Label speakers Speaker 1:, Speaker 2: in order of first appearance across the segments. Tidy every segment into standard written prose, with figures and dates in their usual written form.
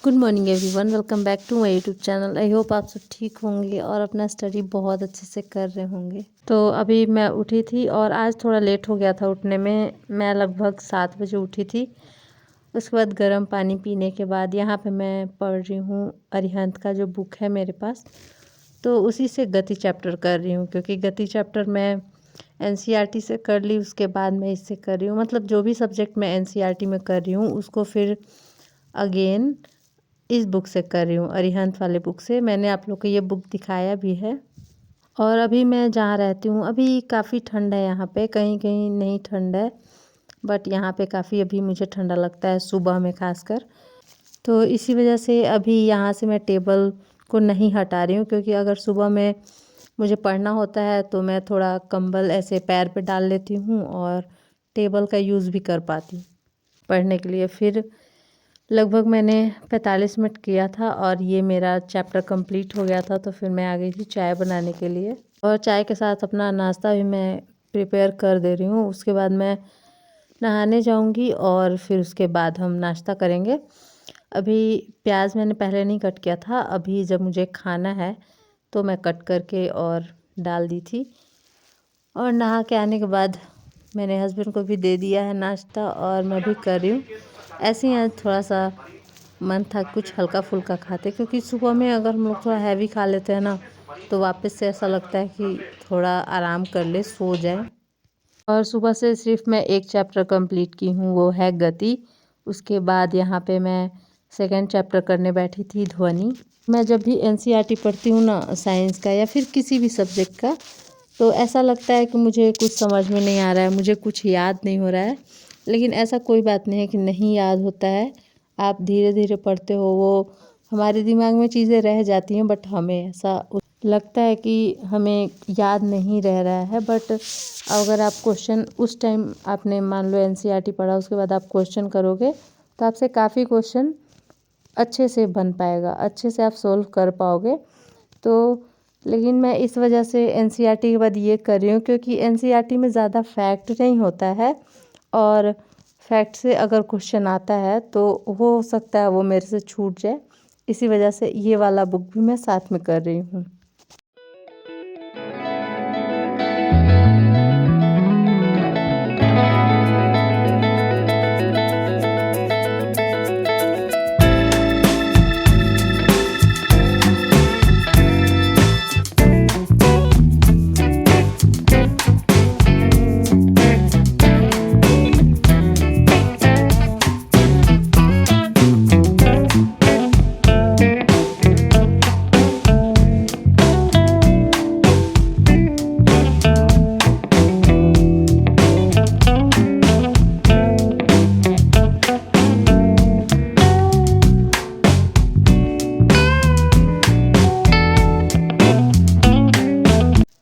Speaker 1: Good morning everyone, welcome back to my YouTube channel. I hope आप सब ठीक होंगे और अपना स्टडी बहुत अच्छे से कर रहे होंगे। तो अभी मैं उठी थी और आज थोड़ा लेट हो गया था उठने में। मैं लगभग 7 बजे उठी थी। उसके बाद गर्म पानी पीने के बाद यहाँ पे मैं पढ़ रही हूँ अरिहंत का जो बुक है मेरे पास। तो उसी से गति चैप्टर कर रही हूँ, क्योंकि गति चैप्टर मैं एनसीईआरटी से कर ली, उसके बाद मैं इससे कर रही हूँ। मतलब जो भी सब्जेक्ट मैं एनसीईआरटी में कर रही हूँ उसको फिर अगेन इस बुक से कर रही हूँ, अरिहंत वाले बुक से। मैंने आप लोग को ये बुक दिखाया भी है। और अभी मैं जहाँ रहती हूँ अभी काफ़ी ठंड है यहाँ पे, कहीं कहीं नहीं ठंड है, बट यहाँ पे काफ़ी अभी मुझे ठंडा लगता है सुबह में खासकर। तो इसी वजह से अभी यहाँ से मैं टेबल को नहीं हटा रही हूँ, क्योंकि अगर सुबह में मुझे पढ़ना होता है तो मैं थोड़ा कंबल ऐसे पैर पे डाल लेती हूँ और टेबल का यूज़ भी कर पाती हूँ पढ़ने के लिए। फिर लगभग मैंने 45 मिनट किया था और ये मेरा चैप्टर कंप्लीट हो गया था। तो फिर मैं आ गई थी चाय बनाने के लिए, और चाय के साथ अपना नाश्ता भी मैं प्रिपेयर कर दे रही हूँ। उसके बाद मैं नहाने जाऊँगी और फिर उसके बाद हम नाश्ता करेंगे। अभी प्याज मैंने पहले नहीं कट किया था, अभी जब मुझे खाना है तो मैं कट करके और डाल दी थी। और नहा के आने के बाद मैंने हस्बैंड को भी दे दिया है नाश्ता और मैं भी कर रही हूँ। ऐसे ही आज थोड़ा सा मन था कुछ हल्का फुल्का खाते, क्योंकि सुबह में अगर हम लोग थोड़ा हैवी खा लेते हैं ना तो वापस से ऐसा लगता है कि थोड़ा आराम कर ले, सो जाए। और सुबह से सिर्फ मैं एक चैप्टर कंप्लीट की हूँ, वो है गति। उसके बाद यहाँ पे मैं सेकंड चैप्टर करने बैठी थी, ध्वनि। मैं जब भी एनसीईआरटी पढ़ती हूँ ना, साइंस का या फिर किसी भी सब्जेक्ट का, तो ऐसा लगता है कि मुझे कुछ समझ में नहीं आ रहा है, मुझे कुछ याद नहीं हो रहा है। लेकिन ऐसा कोई बात नहीं है कि नहीं याद होता है। आप धीरे धीरे पढ़ते हो, वो हमारे दिमाग में चीज़ें रह जाती हैं, बट हमें ऐसा लगता है कि हमें याद नहीं रह रहा है। बट अगर आप क्वेश्चन उस टाइम आपने मान लो एनसीईआरटी पढ़ा, उसके बाद आप क्वेश्चन करोगे तो आपसे काफ़ी क्वेश्चन अच्छे से बन पाएगा, अच्छे से आप सोल्व कर पाओगे। तो लेकिन मैं इस वजह से एनसीईआरटी के बाद ये कर रही हूँ, क्योंकि एनसीईआरटी में ज़्यादा फैक्ट नहीं होता है, और फैक्ट से अगर क्वेश्चन आता है तो हो सकता है वो मेरे से छूट जाए। इसी वजह से ये वाला बुक भी मैं साथ में कर रही हूँ।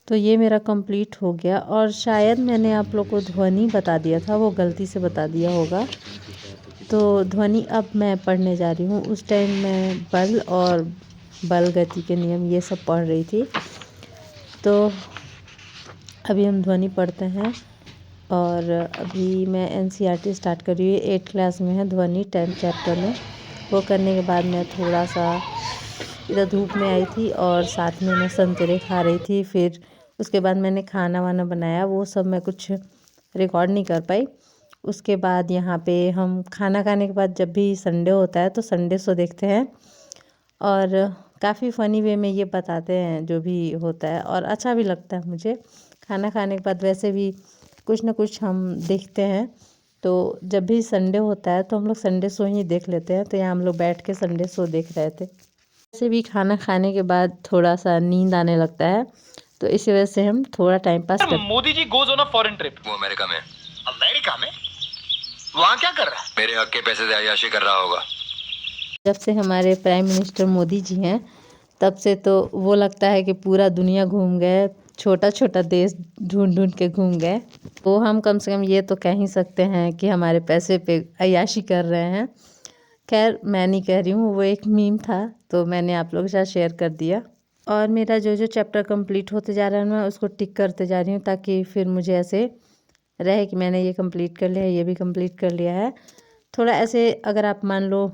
Speaker 1: तो ये मेरा कंप्लीट हो गया, और शायद मैंने आप लोग को ध्वनि बता दिया था, वो गलती से बता दिया होगा। तो ध्वनि अब मैं पढ़ने जा रही हूँ। उस टाइम मैं बल और बल गति के नियम ये सब पढ़ रही थी। तो अभी हम ध्वनि पढ़ते हैं, और अभी मैं एनसीईआरटी स्टार्ट कर रही हूँ। 8th क्लास में है ध्वनि, 10th चैप्टर में। वो करने के बाद मैं थोड़ा सा इधर धूप में आई थी और साथ में मैं संतरे खा रही थी। फिर उसके बाद मैंने खाना वाना बनाया, वो सब मैं कुछ रिकॉर्ड नहीं कर पाई। उसके बाद यहाँ पे हम खाना खाने के बाद जब भी संडे होता है तो संडे शो देखते हैं, और काफ़ी फ़नी वे में ये बताते हैं जो भी होता है, और अच्छा भी लगता है मुझे। खाना खाने के बाद वैसे भी कुछ ना कुछ हम देखते हैं। तो जब भी संडे होता है तो हम लोग संडे शो ही देख लेते हैं। तो यहाँ हम लोग बैठ के संडे शो देख रहे थे। वैसे भी खाना खाने के बाद थोड़ा सा नींद आने लगता है, तो इसी वजह से हम थोड़ा टाइम पास करते हैं।
Speaker 2: Modi ji goes on a foreign trip.
Speaker 3: वो अमेरिका में।
Speaker 2: अमेरिका में? वहाँ क्या कर रहा है?
Speaker 3: मेरे हक के पैसे से अय्याशी कर रहा होगा।
Speaker 1: जब से हमारे प्राइम मिनिस्टर मोदी जी हैं, तब से तो वो लगता है कि पूरा दुनिया घूम गए, छोटा छोटा देश ढूंढ ढूंढ के घूम गए। तो हम कम से कम ये तो कह ही सकते हैं कि हमारे पैसे पे अय्याशी कर रहे हैं। खैर मैं नहीं कह रही हूँ, वो एक मीम था तो मैंने आप लोगों के साथ शेयर कर दिया। और मेरा जो जो चैप्टर कंप्लीट होते जा रहा है मैं उसको टिक करते जा रही हूँ, ताकि फिर मुझे ऐसे रहे कि मैंने ये कंप्लीट कर लिया है, ये भी कंप्लीट कर लिया है। थोड़ा ऐसे अगर आप मान लो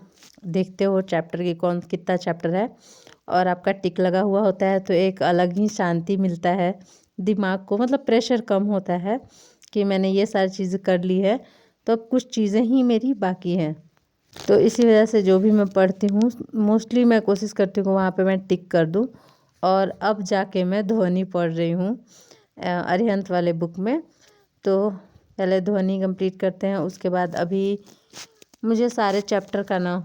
Speaker 1: देखते हो चैप्टर की कौन कितना चैप्टर है और आपका टिक लगा हुआ होता है तो एक अलग ही शांति मिलता है दिमाग को, मतलब प्रेशर कम होता है कि मैंने ये सारी चीज़ें कर ली है, तो अब कुछ चीज़ें ही मेरी बाकी हैं। तो इसी वजह से जो भी मैं पढ़ती हूँ मोस्टली मैं कोशिश करती हूँ वहाँ पे मैं टिक कर दूँ। और अब जाके मैं ध्वनि पढ़ रही हूँ अरिहंत वाले बुक में। तो पहले ध्वनि कंप्लीट करते हैं, उसके बाद अभी मुझे सारे चैप्टर का ना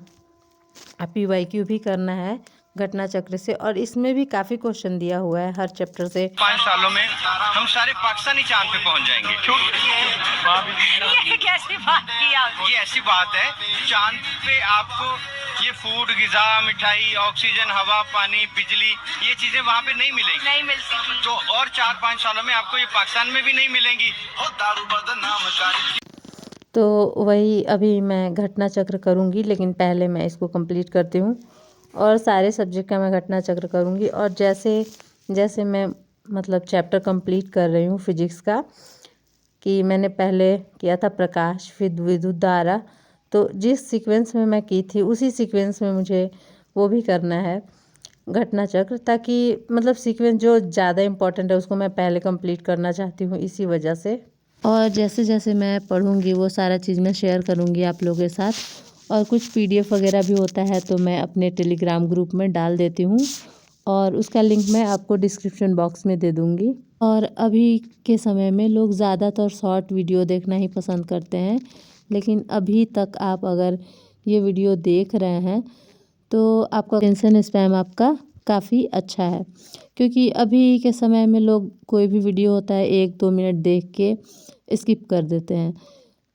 Speaker 1: PYQ भी करना है घटना चक्र से, और इसमें भी काफ़ी क्वेश्चन दिया हुआ है हर चैप्टर से।
Speaker 4: 5 सालों में हम सारे पाकिस्तानी चांद पे पहुंच जाएंगे। ये कैसी बात की आपने? ये ऐसी बात है, चांद पे आपको ये फूड, गिजा, मिठाई, ऑक्सीजन, हवा, पानी, बिजली, ये चीजें वहाँ पे नहीं मिलेंगी, नहीं मिलती। तो और 4-5 सालों में आपको ये पाकिस्तान में भी नहीं मिलेंगी।
Speaker 1: तो वही अभी मैं घटना चक्र करूँगी, लेकिन पहले मैं इसको कंप्लीट करती हूँ और सारे सब्जेक्ट का मैं घटना चक्र करूँगी। और जैसे जैसे मैं मतलब चैप्टर कंप्लीट कर रही हूँ फिजिक्स का, कि मैंने पहले किया था प्रकाश फिर विद्युत धारा, तो जिस सीक्वेंस में मैं की थी उसी सीक्वेंस में मुझे वो भी करना है घटना चक्र, ताकि मतलब सीक्वेंस जो ज़्यादा इम्पोर्टेंट है उसको मैं पहले कंप्लीट करना चाहती हूँ इसी वजह से। और जैसे जैसे मैं पढ़ूँगी वो सारा चीज़ मैं शेयर करूँगी आप लोगों के साथ, और कुछ PDF वगैरह भी होता है तो मैं अपने टेलीग्राम ग्रुप में डाल देती हूँ और उसका लिंक मैं आपको डिस्क्रिप्शन बॉक्स में दे दूँगी। और अभी के समय में लोग ज़्यादातर शॉर्ट वीडियो देखना ही पसंद करते हैं, लेकिन अभी तक आप अगर ये वीडियो देख रहे हैं तो आपका अटेंशन स्पैम आपका काफ़ी अच्छा है, क्योंकि अभी के समय में लोग कोई भी वीडियो होता है 1-2 मिनट देख के स्किप कर देते हैं।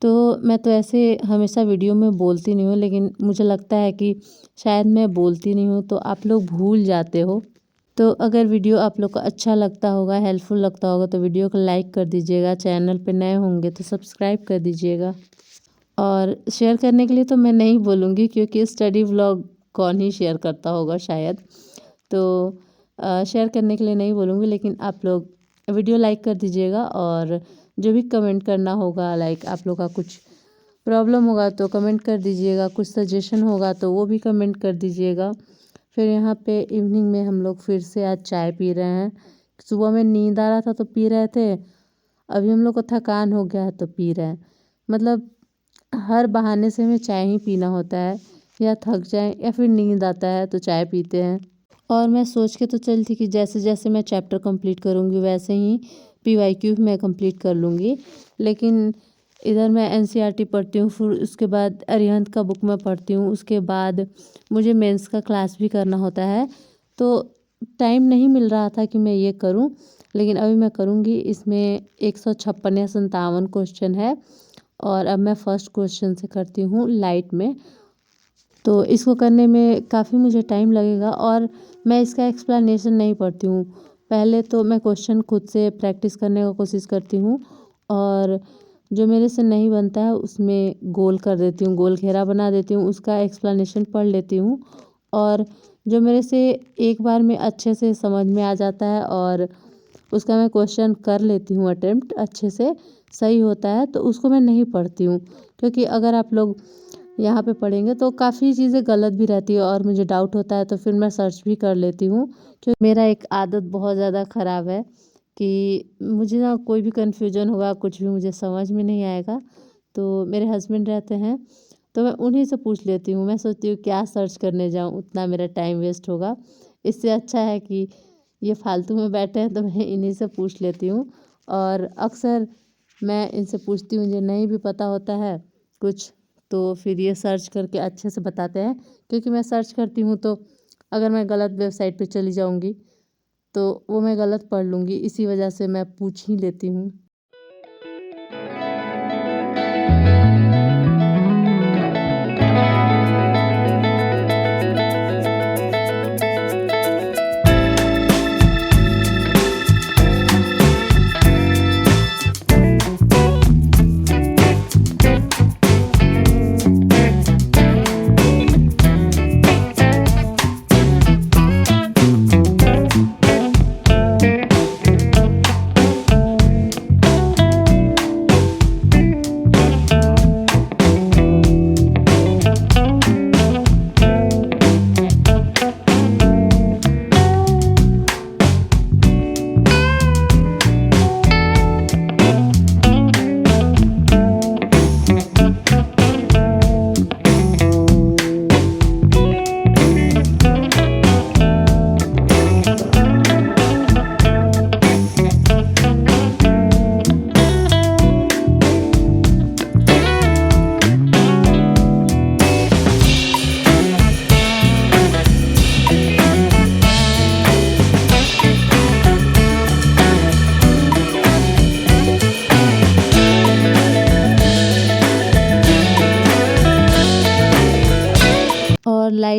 Speaker 1: तो मैं तो ऐसे हमेशा वीडियो में बोलती नहीं हूँ, लेकिन मुझे लगता है कि शायद मैं बोलती नहीं हूँ तो आप लोग भूल जाते हो। तो अगर वीडियो आप लोग को अच्छा लगता होगा, हेल्पफुल लगता होगा, तो वीडियो को लाइक कर दीजिएगा। चैनल पे नए होंगे तो सब्सक्राइब कर दीजिएगा। और शेयर करने के लिए तो मैं नहीं बोलूँगी, क्योंकि स्टडी व्लॉग कौन ही शेयर करता होगा शायद, तो शेयर करने के लिए नहीं बोलूँगी, लेकिन आप लोग वीडियो लाइक कर दीजिएगा। और जो भी कमेंट करना होगा, लाइक आप लोग का कुछ प्रॉब्लम होगा तो कमेंट कर दीजिएगा, कुछ सजेशन होगा तो वो भी कमेंट कर दीजिएगा। फिर यहाँ पे इवनिंग में हम लोग फिर से आज चाय पी रहे हैं। सुबह में नींद आ रहा था तो पी रहे थे, अभी हम लोग को थकान हो गया है तो पी रहे हैं। मतलब हर बहाने से हमें चाय ही पीना होता है, या थक जाए या फिर नींद आता है तो चाय पीते हैं। और मैं सोच के तो चली थी कि जैसे जैसे मैं चैप्टर कंप्लीट करूँगी वैसे ही PYQ मैं कंप्लीट कर लूँगी, लेकिन इधर मैं NCERT पढ़ती हूँ, फिर उसके बाद अरिहंत का बुक मैं पढ़ती हूँ, उसके बाद मुझे मेंस का क्लास भी करना होता है, तो टाइम नहीं मिल रहा था कि मैं ये करूँ, लेकिन अभी मैं करूँगी। इसमें 156 या 57 क्वेश्चन है और अब मैं फर्स्ट क्वेश्चन से करती हूँ लाइट में। तो इसको करने में काफ़ी मुझे टाइम लगेगा और मैं इसका एक्सप्लेनेशन नहीं पढ़ती हूँ। पहले तो मैं क्वेश्चन खुद से प्रैक्टिस करने का कोशिश करती हूँ और जो मेरे से नहीं बनता है उसमें गोल कर देती हूँ, गोल घेरा बना देती हूँ, उसका एक्सप्लेनेशन पढ़ लेती हूँ। और जो मेरे से एक बार में अच्छे से समझ में आ जाता है और उसका मैं क्वेश्चन कर लेती हूँ, अटेम्प्ट अच्छे से सही होता है, तो उसको मैं नहीं पढ़ती हूँ। क्योंकि अगर आप लोग यहाँ पे पढ़ेंगे तो काफ़ी चीज़ें गलत भी रहती है और मुझे डाउट होता है तो फिर मैं सर्च भी कर लेती हूँ। क्योंकि मेरा एक आदत बहुत ज़्यादा ख़राब है कि मुझे ना कोई भी कन्फ्यूजन होगा, कुछ भी मुझे समझ में नहीं आएगा, तो मेरे हस्बैंड रहते हैं तो मैं उन्हीं से पूछ लेती हूँ। मैं सोचती हूँ क्या सर्च करने जाऊँ, उतना मेरा टाइम वेस्ट होगा, इससे अच्छा है कि ये फालतू में बैठे हैं तो मैं इन्हीं से पूछ लेती हूँ। और अक्सर मैं इनसे पूछती हूँ, मुझे नहीं भी पता होता है कुछ तो फिर ये सर्च करके अच्छे से बताते हैं। क्योंकि मैं सर्च करती हूँ तो अगर मैं गलत वेबसाइट पे चली जाऊँगी तो वो मैं गलत पढ़ लूँगी, इसी वजह से मैं पूछ ही लेती हूँ।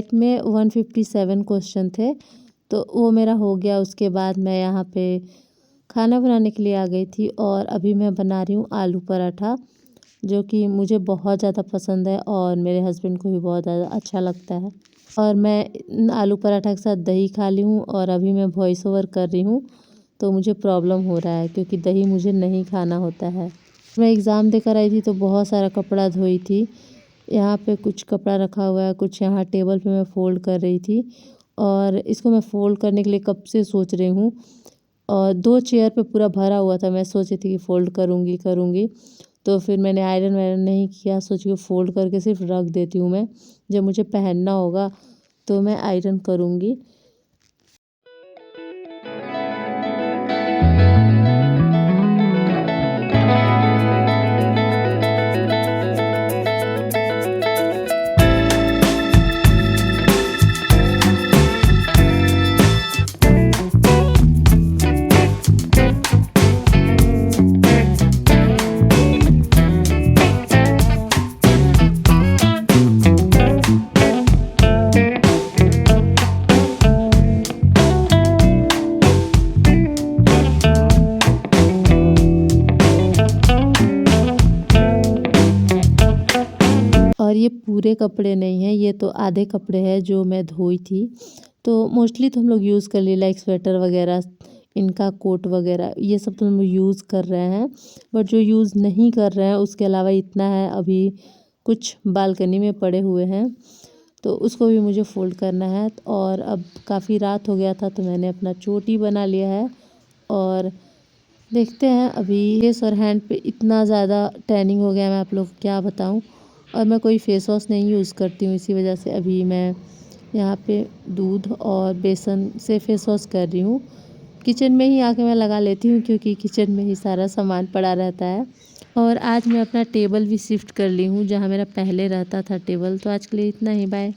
Speaker 1: सब्जेक्ट में 157 क्वेश्चन थे, तो वो मेरा हो गया। उसके बाद मैं यहाँ पे खाना बनाने के लिए आ गई थी और अभी मैं बना रही हूँ आलू पराठा, जो कि मुझे बहुत ज़्यादा पसंद है और मेरे हस्बैंड को भी बहुत ज़्यादा अच्छा लगता है। और मैं आलू पराठा के साथ दही खा ली हूँ और अभी मैं वॉइस ओवर कर रही हूँ, तो मुझे प्रॉब्लम हो रहा है क्योंकि दही मुझे नहीं खाना होता है। मैं एग्ज़ाम देकर आई थी तो बहुत सारा कपड़ा धोई थी। यहाँ पे कुछ कपड़ा रखा हुआ है, कुछ यहाँ टेबल पे मैं फ़ोल्ड कर रही थी और इसको मैं फ़ोल्ड करने के लिए कब से सोच रही हूँ। और 2 चेयर पे पूरा भरा हुआ था, मैं सोच रही थी कि फ़ोल्ड करूँगी, तो फिर मैंने आयरन वायरन नहीं किया, सोची कि फ़ोल्ड करके सिर्फ रख देती हूँ मैं, जब मुझे पहनना होगा तो मैं आयरन करूँगी। और ये पूरे कपड़े नहीं हैं, ये तो आधे कपड़े हैं जो मैं धोई थी। तो मोस्टली तो हम लोग यूज़ कर लिए, लाइक स्वेटर वगैरह, इनका कोट वगैरह, ये सब तो हम यूज़ कर रहे हैं। बट जो यूज़ नहीं कर रहे हैं उसके अलावा इतना है, अभी कुछ बालकनी में पड़े हुए हैं, तो उसको भी मुझे फ़ोल्ड करना है। और अब काफ़ी रात हो गया था तो मैंने अपना चोटी बना लिया है और देखते हैं। अभी फेस और हैंड पे इतना ज़्यादा टैनिंग हो गया, मैं आप लोग को क्या बताऊं। और मैं कोई फेस वॉश नहीं यूज़ करती हूँ, इसी वजह से अभी मैं यहाँ पे दूध और बेसन से फेस वॉश कर रही हूँ। किचन में ही आके मैं लगा लेती हूँ क्योंकि किचन में ही सारा सामान पड़ा रहता है। और आज मैं अपना टेबल भी शिफ्ट कर ली हूँ, जहाँ मेरा पहले रहता था टेबल। तो आज के लिए इतना ही, बाय।